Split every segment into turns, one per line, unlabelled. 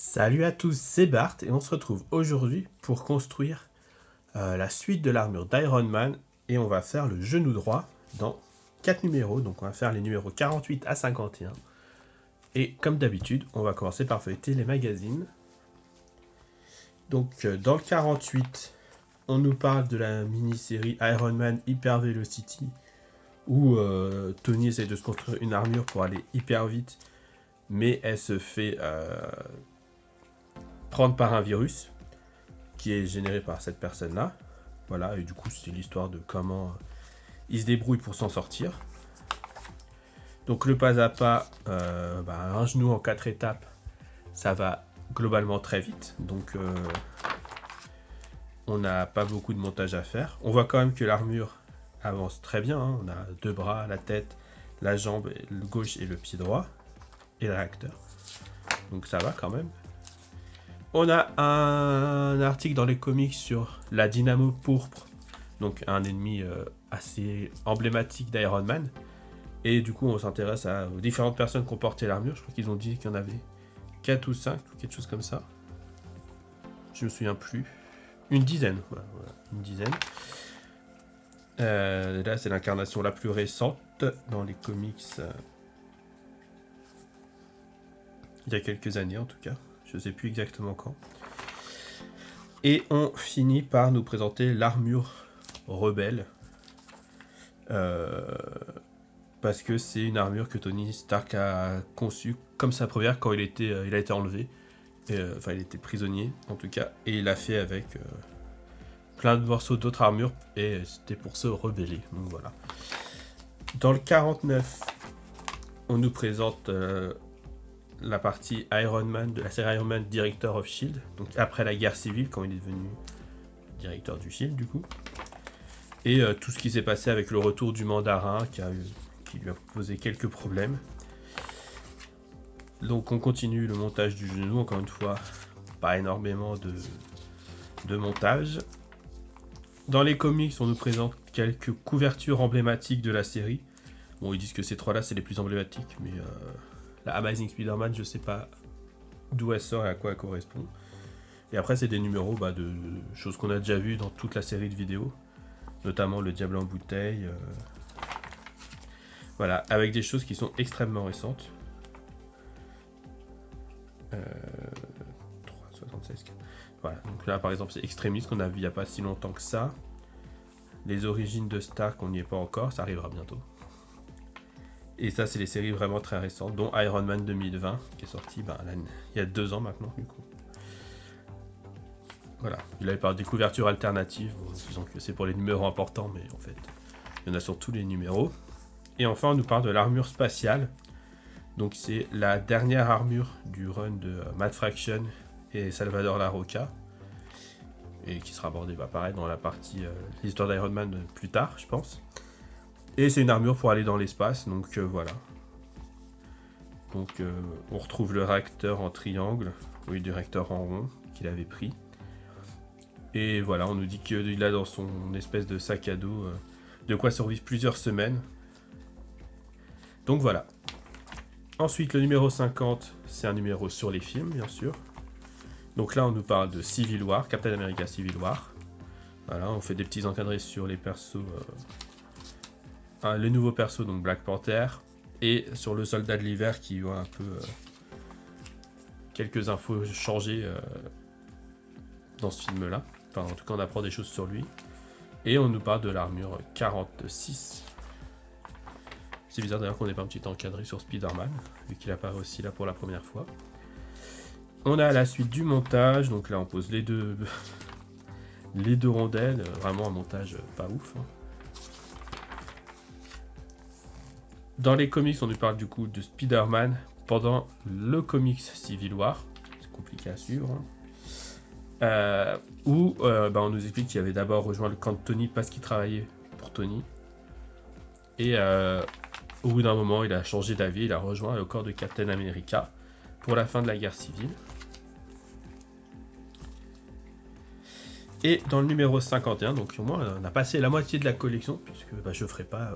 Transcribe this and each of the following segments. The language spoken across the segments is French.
Salut à tous, c'est Bart et on se retrouve aujourd'hui pour construire la suite de l'armure d'Iron Man et on va faire le genou droit dans 4 numéros, donc on va faire les numéros 48 à 51. Et comme d'habitude, on va commencer par feuilleter les magazines. Donc dans le 48, on nous parle de la mini-série Iron Man Hyper Velocity où Tony essaie de se construire une armure pour aller hyper vite, mais elle se fait prendre par un virus qui est généré par cette personne-là. Voilà, et du coup, c'est l'histoire de comment il se débrouille pour s'en sortir. Donc, le pas à pas, un genou en 4 étapes, ça va globalement très vite. Donc, on n'a pas beaucoup de montage à faire. On voit quand même que l'armure avance très bien. Hein. On a 2 bras, la tête, la jambe le gauche et le pied droit. Et le réacteur. Donc, ça va quand même. On a un article dans les comics sur la Dynamo Pourpre, donc un ennemi assez emblématique d'Iron Man. Et du coup, on s'intéresse aux différentes personnes qui ont porté l'armure. Je crois qu'ils ont dit qu'il y en avait 4 ou 5, ou quelque chose comme ça. Je me souviens plus. Une dizaine, voilà, une dizaine. Là, c'est l'incarnation la plus récente dans les comics. Il y a quelques années, en tout cas. Je ne sais plus exactement quand. Et on finit par nous présenter l'armure rebelle. Parce que c'est une armure que Tony Stark a conçue comme sa première quand il a été enlevé. Enfin, il était prisonnier, en tout cas. Et il l'a fait avec plein de morceaux d'autres armures. Et c'était pour se rebeller. Donc voilà. Dans le 49, on nous présente la partie Iron Man, de la série Iron Man Director of S.H.I.E.L.D. Donc après la guerre civile, quand il est devenu directeur du S.H.I.E.L.D. du coup. Et tout ce qui s'est passé avec le retour du mandarin qui lui a posé quelques problèmes. Donc on continue le montage du genou, encore une fois, pas énormément de montage. Dans les comics, on nous présente quelques couvertures emblématiques de la série. Bon, ils disent que ces trois-là, c'est les plus emblématiques, mais la Amazing Spider-Man, je sais pas d'où elle sort et à quoi elle correspond. Et après, c'est des numéros de choses qu'on a déjà vues dans toute la série de vidéos, notamment le Diable en bouteille. Voilà, avec des choses qui sont extrêmement récentes. 3,76. Voilà, donc là par exemple c'est Extremis qu'on a vu il n'y a pas si longtemps que ça. Les origines de Stark, on n'y est pas encore, ça arrivera bientôt. Et ça c'est les séries vraiment très récentes, dont Iron Man 2020 qui est sorti il y a 2 ans maintenant du coup. Voilà, il avait par des couvertures alternatives, disons que c'est pour les numéros importants, mais en fait il y en a sur tous les numéros. Et enfin on nous parle de l'armure spatiale. Donc c'est la dernière armure du run de Matt Fraction et Salvador Larroca. Et qui sera abordée pareil dans la partie l'histoire d'Iron Man plus tard, je pense. Et c'est une armure pour aller dans l'espace, donc voilà. Donc on retrouve le réacteur en triangle, oui, du réacteur en rond qu'il avait pris. Et voilà, on nous dit qu'il a dans son espèce de sac à dos de quoi survivre plusieurs semaines. Donc voilà. Ensuite, le numéro 50, c'est un numéro sur les films, bien sûr. Donc là, on nous parle de Civil War, Captain America Civil War. Voilà, on fait des petits encadrés sur les persos, les nouveaux persos, donc Black Panther, et sur le soldat de l'hiver qui voit un peu quelques infos changées dans ce film-là. Enfin, en tout cas, on apprend des choses sur lui. Et on nous parle de l'armure 46. C'est bizarre d'ailleurs qu'on n'ait pas un petit encadré sur Spider-Man, vu qu'il apparaît aussi là pour la première fois. On a la suite du montage, donc là on pose les deux rondelles, vraiment un montage pas ouf. Hein. Dans les comics, on nous parle du coup de Spider-Man pendant le comics Civil War, c'est compliqué à suivre. Hein. Où on nous explique qu'il avait d'abord rejoint le camp de Tony parce qu'il travaillait pour Tony. Et au bout d'un moment, il a changé d'avis, il a rejoint le corps de Captain America pour la fin de la guerre civile. Et dans le numéro 51, donc au moins on a passé la moitié de la collection, puisque je ne ferai pas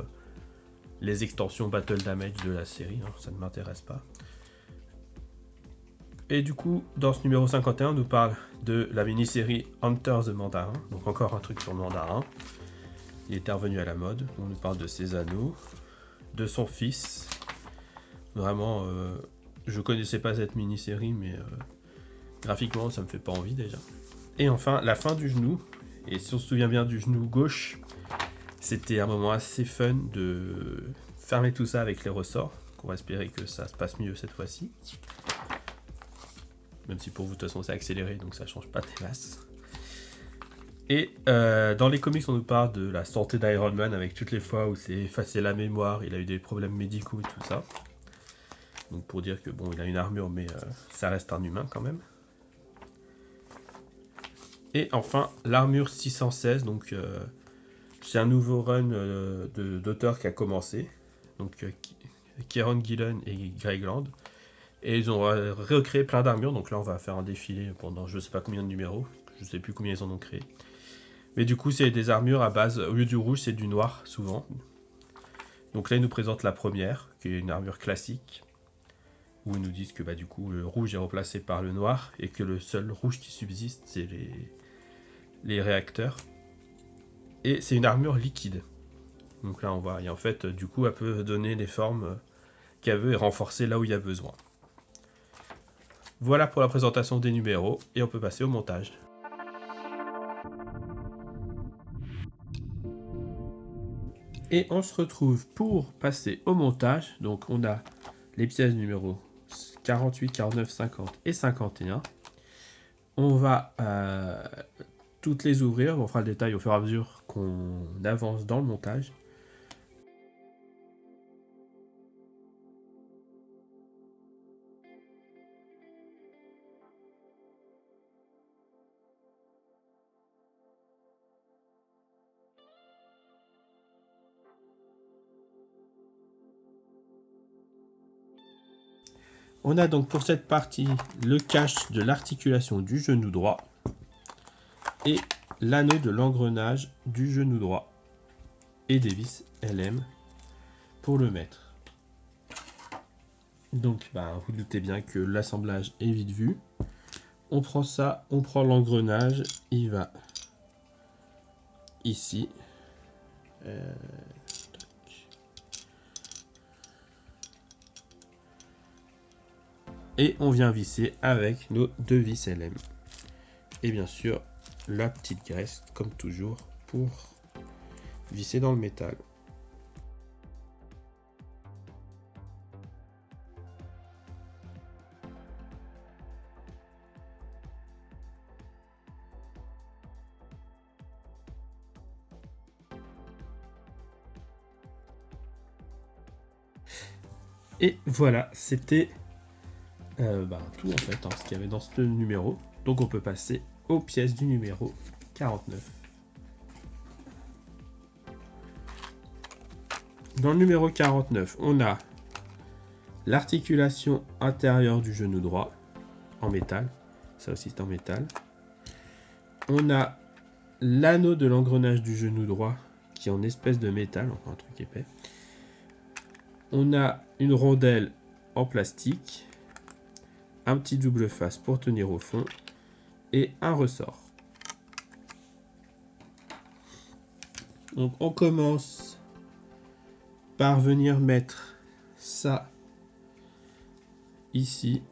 les extensions Battle Damage de la série, hein, ça ne m'intéresse pas. Et du coup, dans ce numéro 51, on nous parle de la mini-série Hunter the Mandarin. Donc encore un truc sur le mandarin. Il était revenu à la mode. On nous parle de ses anneaux, de son fils. Vraiment, je connaissais pas cette mini-série, mais graphiquement, ça me fait pas envie déjà. Et enfin, la fin du genou. Et si on se souvient bien du genou gauche, c'était un moment assez fun de fermer tout ça avec les ressorts. On va espérer que ça se passe mieux cette fois-ci. Même si pour vous, de toute façon, c'est accéléré, donc ça change pas des masses. Et dans les comics, on nous parle de la santé d'Iron Man avec toutes les fois où c'est effacé la mémoire, il a eu des problèmes médicaux et tout ça. Donc pour dire que bon, il a une armure, mais ça reste un humain quand même. Et enfin, l'armure 616, donc c'est un nouveau run d'auteur qui a commencé. Donc Kieron Gillen et Greg Land. Et ils ont recréé plein d'armures, donc là on va faire un défilé pendant je sais pas combien de numéros. Je sais plus combien ils en ont créé. Mais du coup, c'est des armures à base, au lieu du rouge, c'est du noir, souvent. Donc là, ils nous présentent la première, qui est une armure classique, où ils nous disent que bah, du coup, le rouge est remplacé par le noir, et que le seul rouge qui subsiste, c'est les réacteurs. Et c'est une armure liquide. Donc là, on voit, et en fait, du coup, elle peut donner les formes qu'elle veut et renforcer là où il y a besoin. Voilà pour la présentation des numéros, et on peut passer au montage. Et on se retrouve pour passer au montage. Donc on a les pièces numéro 48, 49, 50 et 51. On va toutes les ouvrir. On fera le détail au fur et à mesure qu'on avance dans le montage. On a donc pour cette partie le cache de l'articulation du genou droit et l'anneau de l'engrenage du genou droit et des vis LM pour le mettre. Donc vous doutez bien que l'assemblage est vite vu. On prend ça, on prend l'engrenage, il va ici. Et on vient visser avec nos deux vis LM. Et bien sûr, la petite graisse, comme toujours, pour visser dans le métal. Et voilà, c'était tout en fait, ce qu'il y avait dans ce numéro. Donc on peut passer aux pièces du numéro 49. Dans le numéro 49, on a l'articulation intérieure du genou droit en métal. Ça aussi c'est en métal. On a l'anneau de l'engrenage du genou droit qui est en espèce de métal, enfin un truc épais. On a une rondelle en plastique, un petit double face pour tenir au fond et un ressort. Donc on commence par venir mettre ça ici.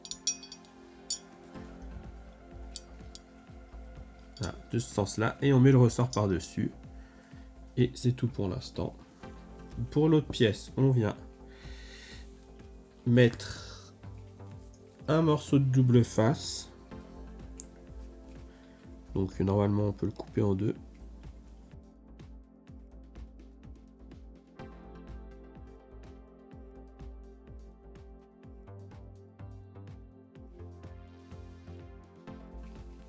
Voilà, de ce sens-là, et on met le ressort par-dessus. Et c'est tout pour l'instant. Pour l'autre pièce, on vient mettre un morceau de double face. Donc normalement on peut le couper en deux.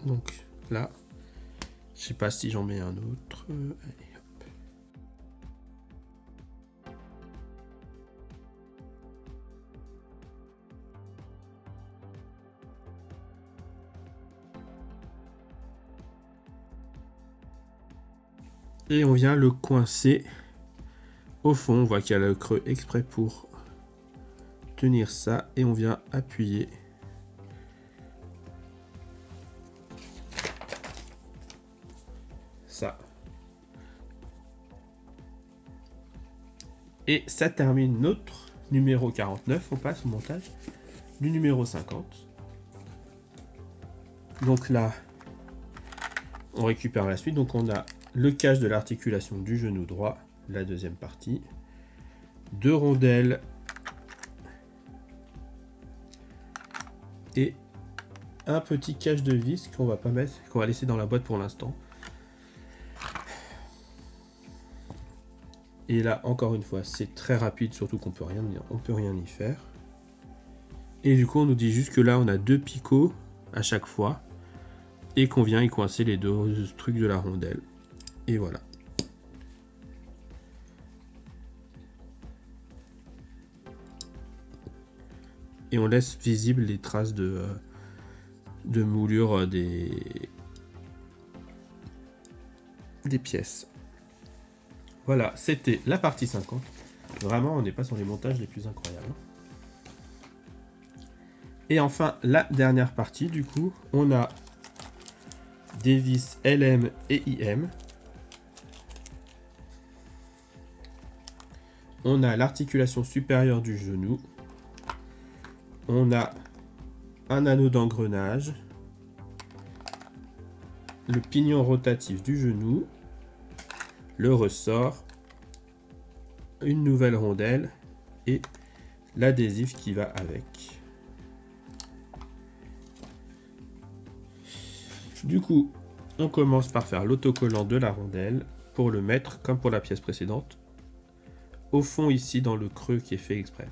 Donc là, je sais pas si j'en mets un autre. Allez, hop. Et on vient le coincer au fond. On voit qu'il y a le creux exprès pour tenir ça. Et on vient appuyer Et ça termine notre numéro 49. On passe au montage du numéro 50. Donc là, on récupère la suite. Donc on a le cache de l'articulation du genou droit, la deuxième partie. 2 rondelles. Et un petit cache de vis qu'on va pas mettre, qu'on va laisser dans la boîte pour l'instant. Et là, encore une fois, c'est très rapide, surtout qu'on peut rien y faire. Et du coup, on nous dit juste que là, on a 2 picots à chaque fois. Et qu'on vient y coincer les 2 trucs de la rondelle. Et voilà. Et on laisse visible les traces de moulure des pièces. Voilà, c'était la partie 50. Vraiment, on n'est pas sur les montages les plus incroyables. Et enfin, la dernière partie, du coup, on a des vis LM et IM. On a l'articulation supérieure du genou. On a un anneau d'engrenage. Le pignon rotatif du genou. Le ressort. Une nouvelle rondelle. Et l'adhésif qui va avec. Du coup, on commence par faire l'autocollant de la rondelle pour le mettre, comme pour la pièce précédente, au fond ici dans le creux qui est fait exprès.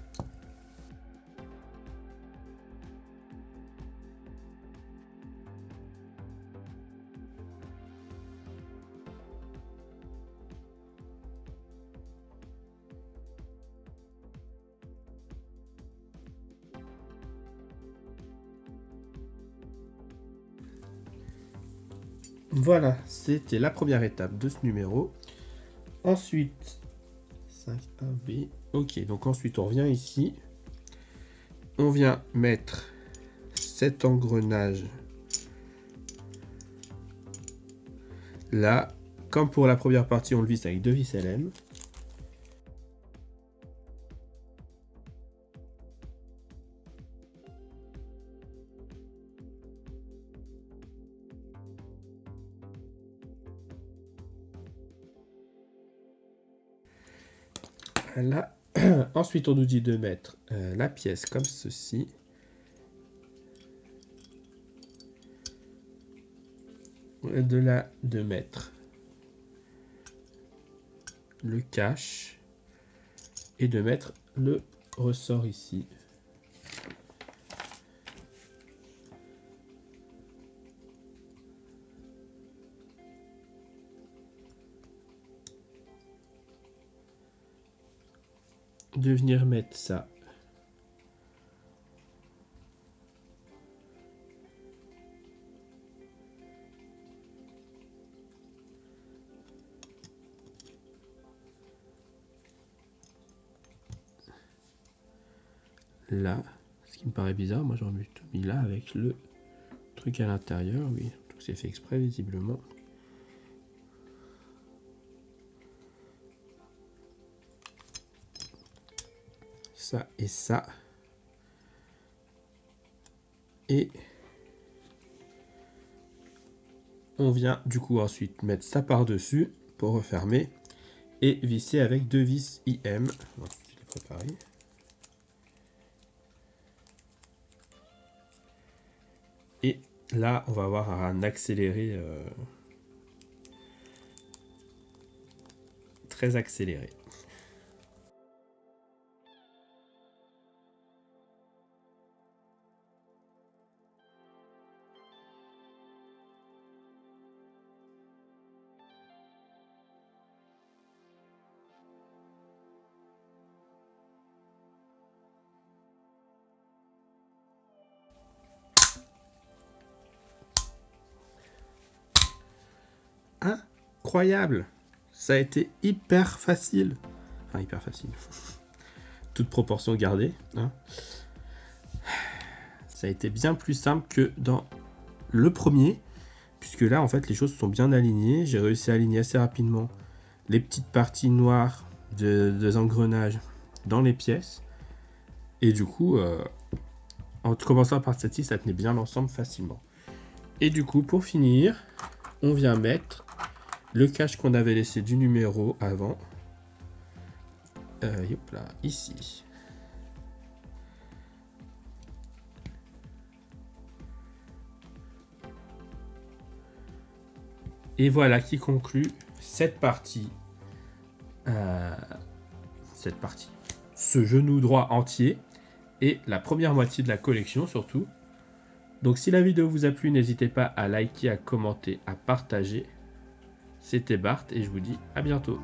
Voilà, c'était la première étape de ce numéro. Ensuite, 5AB. Ok, donc ensuite on revient ici. On vient mettre cet engrenage là. Comme pour la première partie, on le visse avec 2 vis LM. Là. Ensuite, on nous dit de mettre la pièce comme ceci. De mettre le cache et de mettre le ressort ici. De venir mettre ça là, ce qui me paraît bizarre. Moi j'aurais mis là avec le truc à l'intérieur. Oui, tout c'est fait exprès visiblement. Ça et ça. Et on vient du coup ensuite mettre ça par dessus pour refermer et visser avec 2 vis IM. Donc, je l'ai préparé. Et là, on va avoir un accéléré très accéléré. Incroyable! Ça a été hyper facile. Enfin, hyper facile. Toute proportion gardée. Hein. Ça a été bien plus simple que dans le premier. Puisque là, en fait, les choses sont bien alignées. J'ai réussi à aligner assez rapidement les petites parties noires des engrenages dans les pièces. Et du coup, en commençant par celle-ci, ça tenait bien l'ensemble facilement. Et du coup, pour finir, on vient mettre le cache qu'on avait laissé du numéro avant. Hop là, ici. Et voilà qui conclut cette partie. Ce genou droit entier. Et la première moitié de la collection surtout. Donc si la vidéo vous a plu, n'hésitez pas à liker, à commenter, à partager. C'était Bart et je vous dis à bientôt.